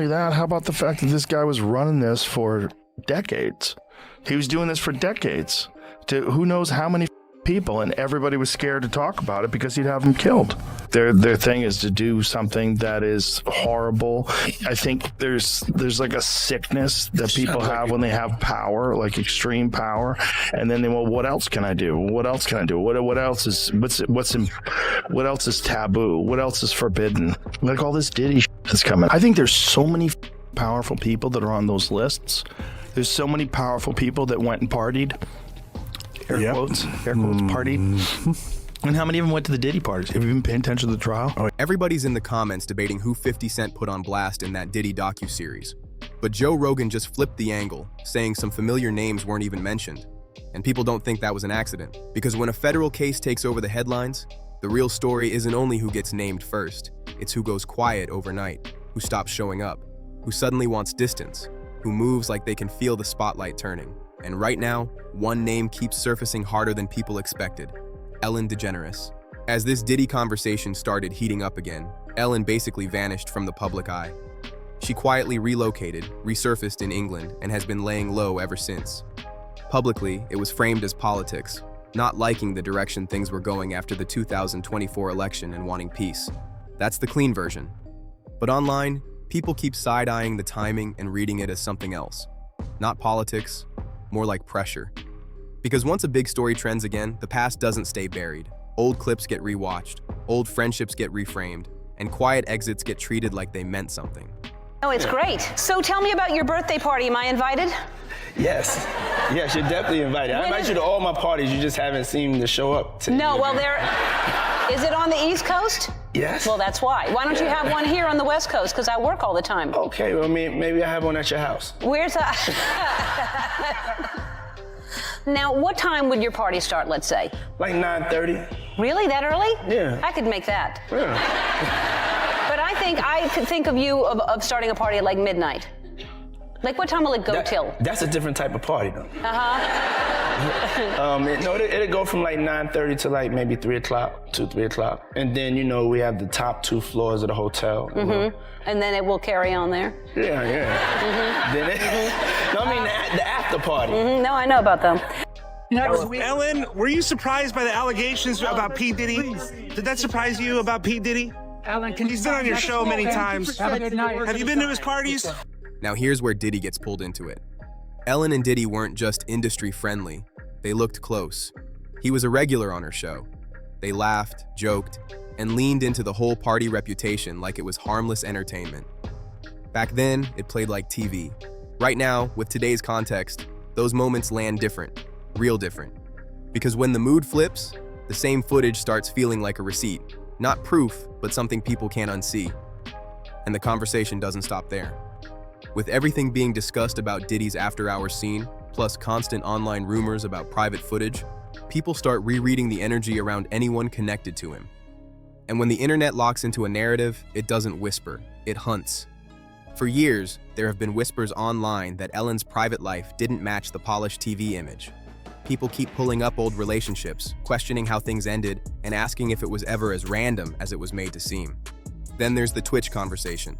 only that, how about the fact that this guy was running this for decades? He was doing this for decades to who knows how many people, and everybody was scared to talk about it because he'd have them killed. Their thing is to do something that is horrible. I think there's like a sickness that people have when they have power, like extreme power, and then well, what else can I do? What else can I do? What else is what else is taboo? What else is forbidden? Like all this Diddy is coming. I think there's so many powerful people that are on those lists. There's so many powerful people that went and partied. Air quotes, party. And how many of them went to the Diddy parties? Have you been paying attention to the trial? Everybody's in the comments debating who 50 Cent put on blast in that Diddy docuseries. But Joe Rogan just flipped the angle, saying some familiar names weren't even mentioned. And people don't think that was an accident. Because when a federal case takes over the headlines, the real story isn't only who gets named first, it's who goes quiet overnight, who stops showing up, who suddenly wants distance, who moves like they can feel the spotlight turning. And right now, one name keeps surfacing harder than people expected: Ellen DeGeneres. As this Diddy conversation started heating up again, Ellen basically vanished from the public eye. She quietly relocated, resurfaced in England, and has been laying low ever since. Publicly, it was framed as politics, not liking the direction things were going after the 2024 election and wanting peace. That's the clean version. But online, people keep side-eyeing the timing and reading it as something else. Not politics, more like pressure. Because once a big story trends again, the past doesn't stay buried. Old clips get rewatched, old friendships get reframed, and quiet exits get treated like they meant something. Oh, it's great. So tell me about your birthday party. Am I invited? Yes, you're definitely invited. I invite you to all my parties. You just haven't seemed to show up. No, well, is it on the East Coast? Yes. Well, that's why. Why don't you have one here on the West Coast? Because I work all the time. Okay, well, maybe I have one at your house. Where's that? Now, what time would your party start, let's say? Like 9:30. Really? That early? Yeah. I could make that. Yeah. But I could think of you of starting a party at like midnight. Like, what time will it go till? That's a different type of party, though. Uh-huh. It'll go from like 9:30 to like maybe 3 o'clock, 3 o'clock. And then, we have the top 2 floors of the hotel. Mm-hmm. And then it will carry on there? Yeah. Mm-hmm. Then the after party. Mm-hmm. No, I know about them. Ellen, were you surprised by the allegations about P. Diddy? Did that surprise you about P. Diddy? Ellen, can He's been on your show many times. Have you been to his parties? Now here's where Diddy gets pulled into it. Ellen and Diddy weren't just industry friendly, they looked close. He was a regular on her show. They laughed, joked, and leaned into the whole party reputation like it was harmless entertainment. Back then, it played like TV. Right now, with today's context, those moments land different, real different. Because when the mood flips, the same footage starts feeling like a receipt. Not proof, but something people can't unsee. And the conversation doesn't stop there. With everything being discussed about Diddy's after-hours scene, plus constant online rumors about private footage, people start rereading the energy around anyone connected to him. And when the internet locks into a narrative, it doesn't whisper, it hunts. For years, there have been whispers online that Ellen's private life didn't match the polished TV image. People keep pulling up old relationships, questioning how things ended, and asking if it was ever as random as it was made to seem. Then there's the Twitch conversation.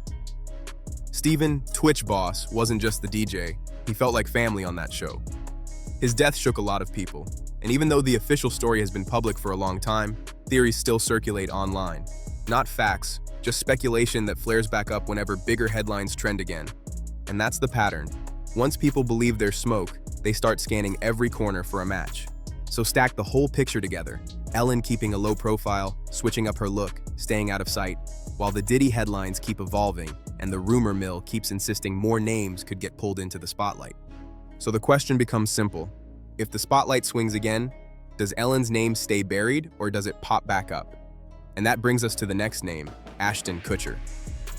Steven, Twitch boss, wasn't just the DJ, he felt like family on that show. His death shook a lot of people, and even though the official story has been public for a long time, theories still circulate online. Not facts, just speculation that flares back up whenever bigger headlines trend again. And that's the pattern. Once people believe there's smoke, they start scanning every corner for a match. So stack the whole picture together. Ellen keeping a low profile, switching up her look, staying out of sight, while the Diddy headlines keep evolving and the rumor mill keeps insisting more names could get pulled into the spotlight. So the question becomes simple. If the spotlight swings again, does Ellen's name stay buried or does it pop back up? And that brings us to the next name, Ashton Kutcher.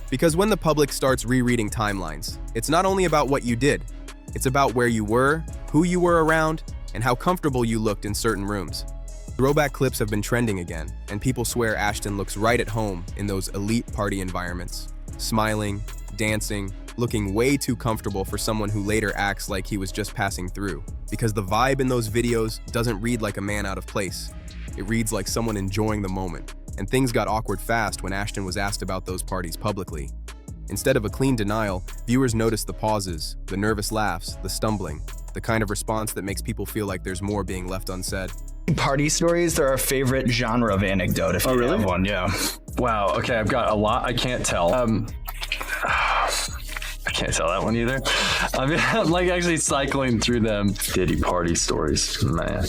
Because when the public starts rereading timelines, it's not only about what you did, it's about where you were, who you were around, and how comfortable you looked in certain rooms. Throwback clips have been trending again, and people swear Ashton looks right at home in those elite party environments. Smiling, dancing, looking way too comfortable for someone who later acts like he was just passing through. Because the vibe in those videos doesn't read like a man out of place. It reads like someone enjoying the moment. And things got awkward fast when Ashton was asked about those parties publicly. Instead of a clean denial, viewers noticed the pauses, the nervous laughs, the stumbling, the kind of response that makes people feel like there's more being left unsaid. Party stories are our favorite genre of anecdote, if you have one, yeah. Wow, okay, I've got a lot I can't tell. I can't tell that one either. I'm like actually cycling through them. Diddy party stories, man.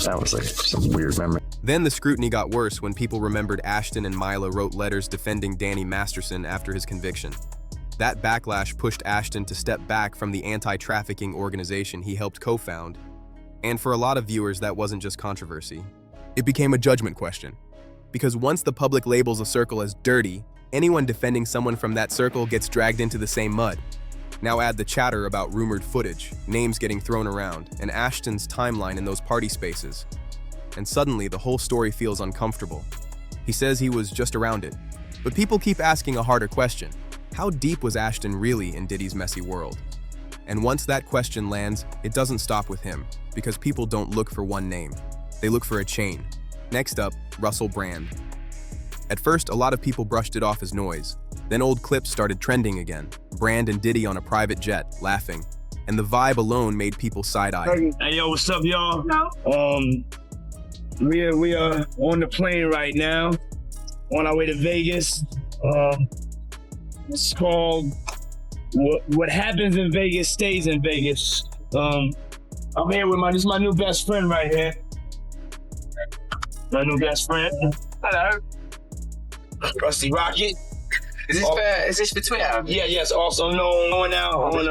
That was like some weird memory. Then the scrutiny got worse when people remembered Ashton and Mila wrote letters defending Danny Masterson after his conviction. That backlash pushed Ashton to step back from the anti-trafficking organization he helped co-found. And for a lot of viewers, that wasn't just controversy. It became a judgment question. Because once the public labels a circle as dirty, anyone defending someone from that circle gets dragged into the same mud. Now add the chatter about rumored footage, names getting thrown around, and Ashton's timeline in those party spaces. And suddenly, the whole story feels uncomfortable. He says he was just around it. But people keep asking a harder question. How deep was Ashton really in Diddy's messy world? And once that question lands, it doesn't stop with him, because people don't look for one name. They look for a chain. Next up, Russell Brand. At first, a lot of people brushed it off as noise. Then old clips started trending again. Brand and Diddy on a private jet, laughing. And the vibe alone made people side-eye. Hey, yo, what's up, y'all? We are on the plane right now, on our way to Vegas. It's called What Happens in Vegas Stays in Vegas. I'm here with this is my new best friend right here. My new best friend. Hello. Rusty Rocket. Is this for Twitter? Yeah, yes. Also known now on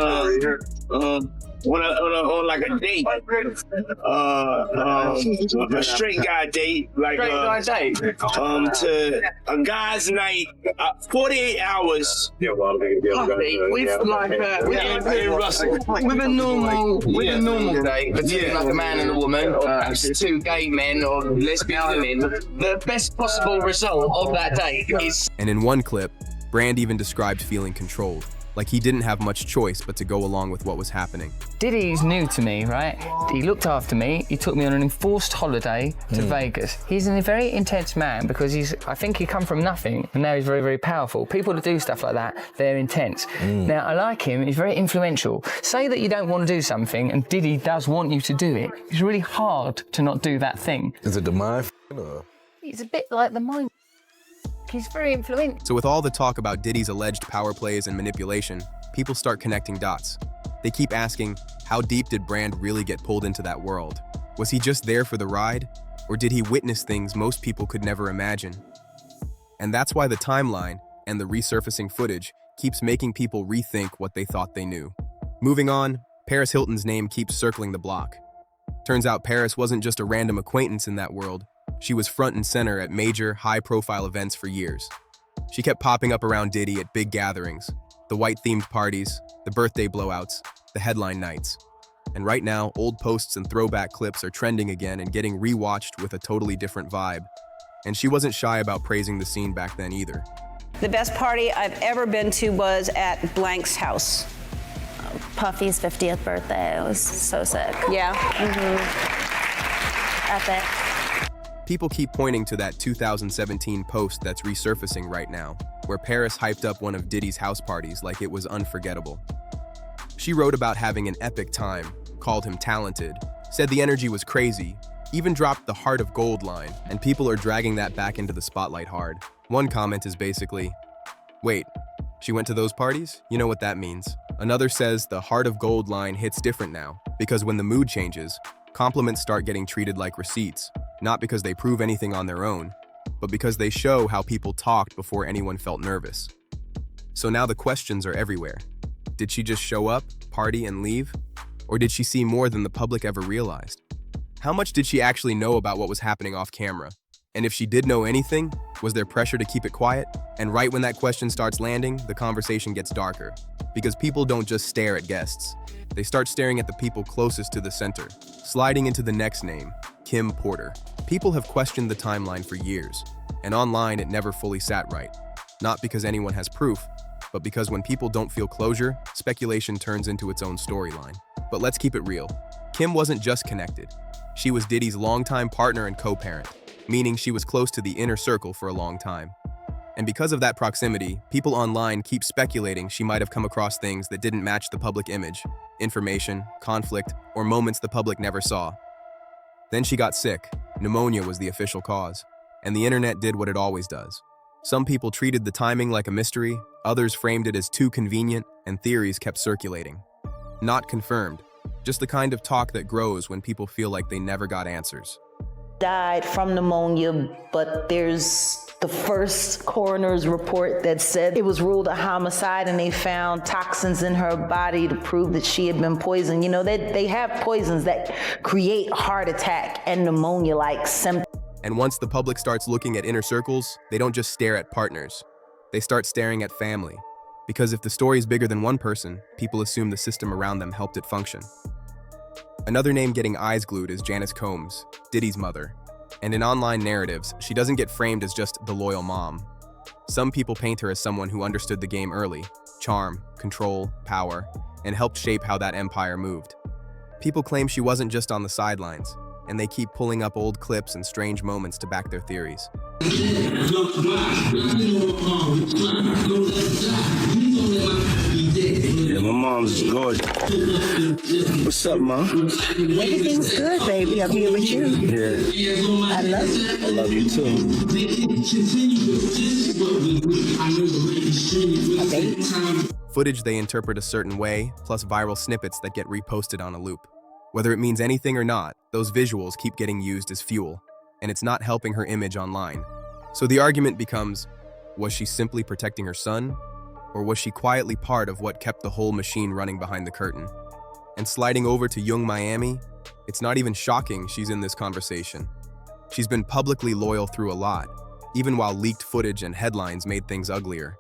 like a date, a straight guy date, like to a guy's night, 48 hours. With a normal date between like a man and a woman, or two gay men or lesbian women, the best possible result of that date is. And in one clip, Brand even described feeling controlled, like he didn't have much choice but to go along with what was happening. Diddy's new to me, right? He looked after me. He took me on an enforced holiday to Vegas. He's a very intense man because I think he come from nothing and now he's very, very powerful. People that do stuff like that, they're intense. Now, I like him. He's very influential. Say that you don't want to do something and Diddy does want you to do it. It's really hard to not do that thing. Is it the mind or? He's a bit like the mind. He's very influential. So with all the talk about Diddy's alleged power plays and manipulation, people start connecting dots. They keep asking, how deep did Brand really get pulled into that world? Was he just there for the ride? Or did he witness things most people could never imagine? And that's why the timeline and the resurfacing footage keeps making people rethink what they thought they knew. Moving on, Paris Hilton's name keeps circling the block. Turns out Paris wasn't just a random acquaintance in that world. She was front and center at major, high-profile events for years. She kept popping up around Diddy at big gatherings, the white-themed parties, the birthday blowouts, the headline nights. And right now, old posts and throwback clips are trending again and getting rewatched with a totally different vibe. And she wasn't shy about praising the scene back then either. The best party I've ever been to was at Blank's house. Puffy's 50th birthday. It was so sick. Yeah. Epic. People keep pointing to that 2017 post that's resurfacing right now, where Paris hyped up one of Diddy's house parties like it was unforgettable. She wrote about having an epic time, called him talented, said the energy was crazy, even dropped the heart of gold line, and people are dragging that back into the spotlight hard. One comment is basically, wait, she went to those parties? You know what that means. Another says the heart of gold line hits different now, because when the mood changes, compliments start getting treated like receipts, not because they prove anything on their own, but because they show how people talked before anyone felt nervous. So now the questions are everywhere. Did she just show up, party, and leave? Or did she see more than the public ever realized? How much did she actually know about what was happening off camera? And if she did know anything, was there pressure to keep it quiet? And right when that question starts landing, the conversation gets darker. Because people don't just stare at guests. They start staring at the people closest to the center, sliding into the next name, Kim Porter. People have questioned the timeline for years, and online it never fully sat right. Not because anyone has proof, but because when people don't feel closure, speculation turns into its own storyline. But let's keep it real. Kim wasn't just connected. She was Diddy's longtime partner and co-parent, meaning she was close to the inner circle for a long time. And because of that proximity, people online keep speculating she might have come across things that didn't match the public image, information, conflict, or moments the public never saw. Then she got sick. Pneumonia was the official cause. And the internet did what it always does. Some people treated the timing like a mystery, others framed it as too convenient, and theories kept circulating. Not confirmed, just the kind of talk that grows when people feel like they never got answers. Died from pneumonia, but there's the first coroner's report that said it was ruled a homicide and they found toxins in her body to prove that she had been poisoned. You know, they have poisons that create heart attack and pneumonia-like symptoms. And once the public starts looking at inner circles, they don't just stare at partners. They start staring at family. Because if the story is bigger than one person, people assume the system around them helped it function. Another name getting eyes glued is Janice Combs, Diddy's mother. And in online narratives, she doesn't get framed as just the loyal mom. Some people paint her as someone who understood the game early, charm, control, power, and helped shape how that empire moved. People claim she wasn't just on the sidelines, and they keep pulling up old clips and strange moments to back their theories. Yeah, my mom's gorgeous. What's up, Mom? Everything's good, baby. I'm here with you. Yeah. I love you. I love you too. Footage they interpret a certain way, plus viral snippets that get reposted on a loop. Whether it means anything or not, those visuals keep getting used as fuel, and it's not helping her image online. So the argument becomes, was she simply protecting her son? Or was she quietly part of what kept the whole machine running behind the curtain? And sliding over to young Miami, it's not even shocking she's in this conversation. She's been publicly loyal through a lot, even while leaked footage and headlines made things uglier.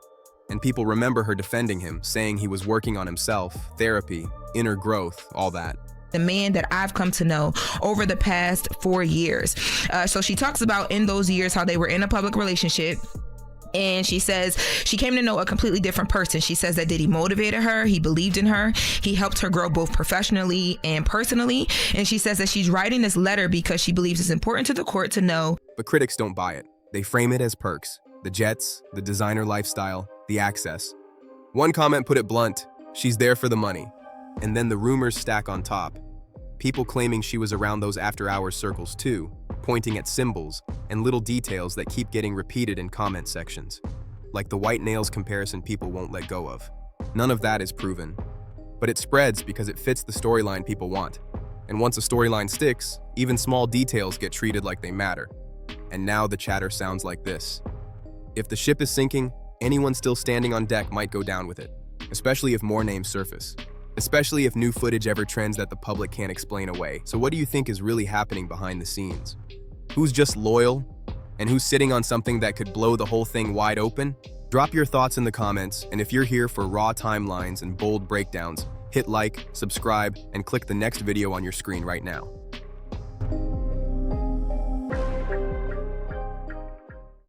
And people remember her defending him, saying he was working on himself, therapy, inner growth, all that. The man that I've come to know over the past 4 years. So she talks about in those years how they were in a public relationship. And she says she came to know a completely different person. She says that Diddy motivated her. He believed in her. He helped her grow both professionally and personally. And she says that she's writing this letter because she believes it's important to the court to know. But critics don't buy it. They frame it as perks. The jets, the designer lifestyle, the access. One comment put it blunt, she's there for the money. And then the rumors stack on top. People claiming she was around those after-hours circles too, pointing at symbols and little details that keep getting repeated in comment sections. Like the white nails comparison people won't let go of. None of that is proven. But it spreads because it fits the storyline people want. And once a storyline sticks, even small details get treated like they matter. And now the chatter sounds like this. If the ship is sinking, anyone still standing on deck might go down with it, especially if more names surface. Especially if new footage ever trends that the public can't explain away. So what do you think is really happening behind the scenes? Who's just loyal? And who's sitting on something that could blow the whole thing wide open? Drop your thoughts in the comments, and if you're here for raw timelines and bold breakdowns, hit like, subscribe, and click the next video on your screen right now.